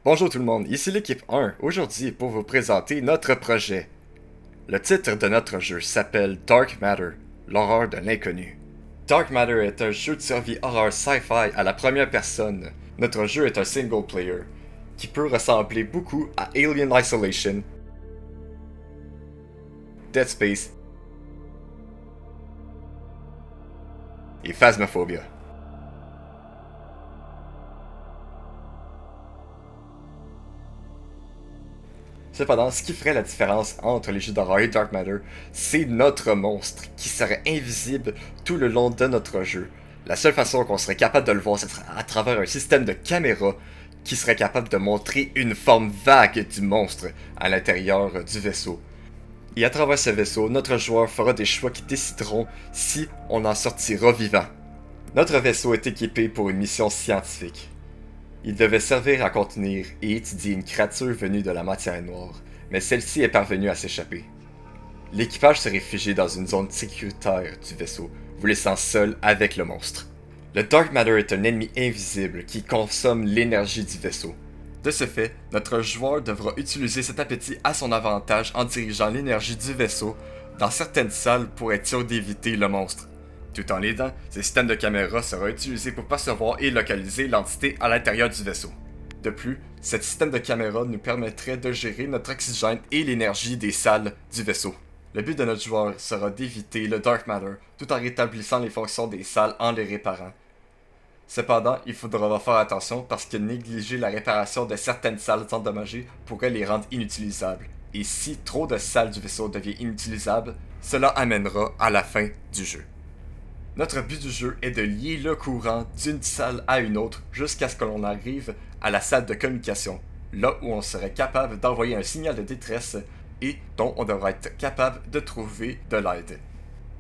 Bonjour tout le monde, ici l'équipe 1, aujourd'hui pour vous présenter notre projet. Le titre de notre jeu s'appelle Dark Matter, l'horreur de l'inconnu. Dark Matter est un jeu de survie horreur sci-fi à la première personne. Notre jeu est un single player, qui peut ressembler beaucoup à Alien Isolation, Dead Space et Phasmophobia. Cependant, ce qui ferait la différence entre les jeux d'horreur et Dark Matter, c'est notre monstre, qui serait invisible tout le long de notre jeu. La seule façon qu'on serait capable de le voir, ce serait à travers un système de caméra qui serait capable de montrer une forme vague du monstre à l'intérieur du vaisseau. Et à travers ce vaisseau, notre joueur fera des choix qui décideront si on en sortira vivant. Notre vaisseau est équipé pour une mission scientifique. Il devait servir à contenir et étudier une créature venue de la matière noire, mais celle-ci est parvenue à s'échapper. L'équipage s'est réfugié dans une zone sécuritaire du vaisseau, vous laissant seul avec le monstre. Le Dark Matter est un ennemi invisible qui consomme l'énergie du vaisseau. De ce fait, notre joueur devra utiliser cet appétit à son avantage en dirigeant l'énergie du vaisseau dans certaines salles pour être sûr d'éviter le monstre. Tout en l'aidant, ce système de caméra sera utilisé pour percevoir et localiser l'entité à l'intérieur du vaisseau. De plus, ce système de caméra nous permettrait de gérer notre oxygène et l'énergie des salles du vaisseau. Le but de notre joueur sera d'éviter le Dark Matter tout en rétablissant les fonctions des salles en les réparant. Cependant, il faudra faire attention parce que négliger la réparation de certaines salles endommagées pourrait les rendre inutilisables. Et si trop de salles du vaisseau deviennent inutilisables, cela amènera à la fin du jeu. Notre but du jeu est de lier le courant d'une salle à une autre jusqu'à ce que l'on arrive à la salle de communication, là où on serait capable d'envoyer un signal de détresse et dont on devrait être capable de trouver de l'aide.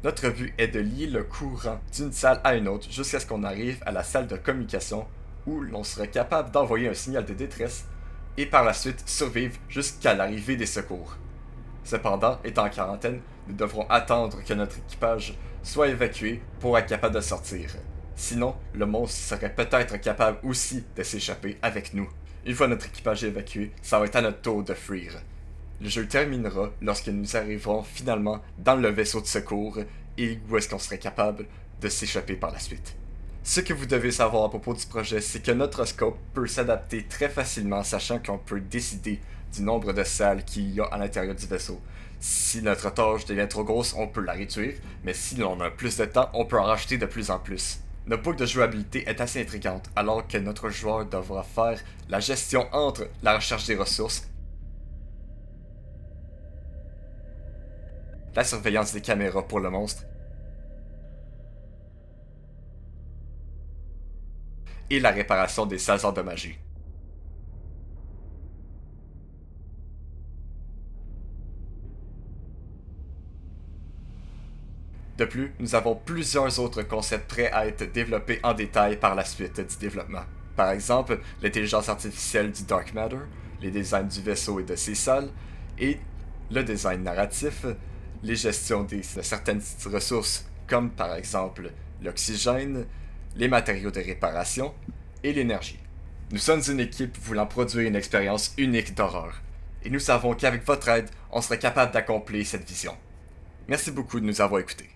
Notre but est de lier le courant d'une salle à une autre jusqu'à ce qu'on arrive à la salle de communication où l'on serait capable d'envoyer un signal de détresse et par la suite survivre jusqu'à l'arrivée des secours. Cependant, étant en quarantaine, nous devrons attendre que notre équipage soit évacué pour être capable de sortir. Sinon, le monstre serait peut-être capable aussi de s'échapper avec nous. Une fois notre équipage évacué, ça va être à notre tour de fuir. Le jeu terminera lorsque nous arriverons finalement dans le vaisseau de secours et où est-ce qu'on serait capable de s'échapper par la suite. Ce que vous devez savoir à propos du projet, c'est que notre scope peut s'adapter très facilement, sachant qu'on peut décider du nombre de salles qu'il y a à l'intérieur du vaisseau. Si notre tâche devient trop grosse, on peut la réduire, mais si l'on a plus de temps, on peut en rajouter de plus en plus. Notre boucle de jouabilité est assez intrigante, alors que notre joueur devra faire la gestion entre la recherche des ressources, la surveillance des caméras pour le monstre, et la réparation des salles endommagées. De plus, nous avons plusieurs autres concepts prêts à être développés en détail par la suite du développement. Par exemple, l'intelligence artificielle du Dark Matter, les designs du vaisseau et de ses salles, et le design narratif, les gestions de certaines ressources comme par exemple l'oxygène, les matériaux de réparation et l'énergie. Nous sommes une équipe voulant produire une expérience unique d'horreur, et nous savons qu'avec votre aide, on serait capable d'accomplir cette vision. Merci beaucoup de nous avoir écoutés.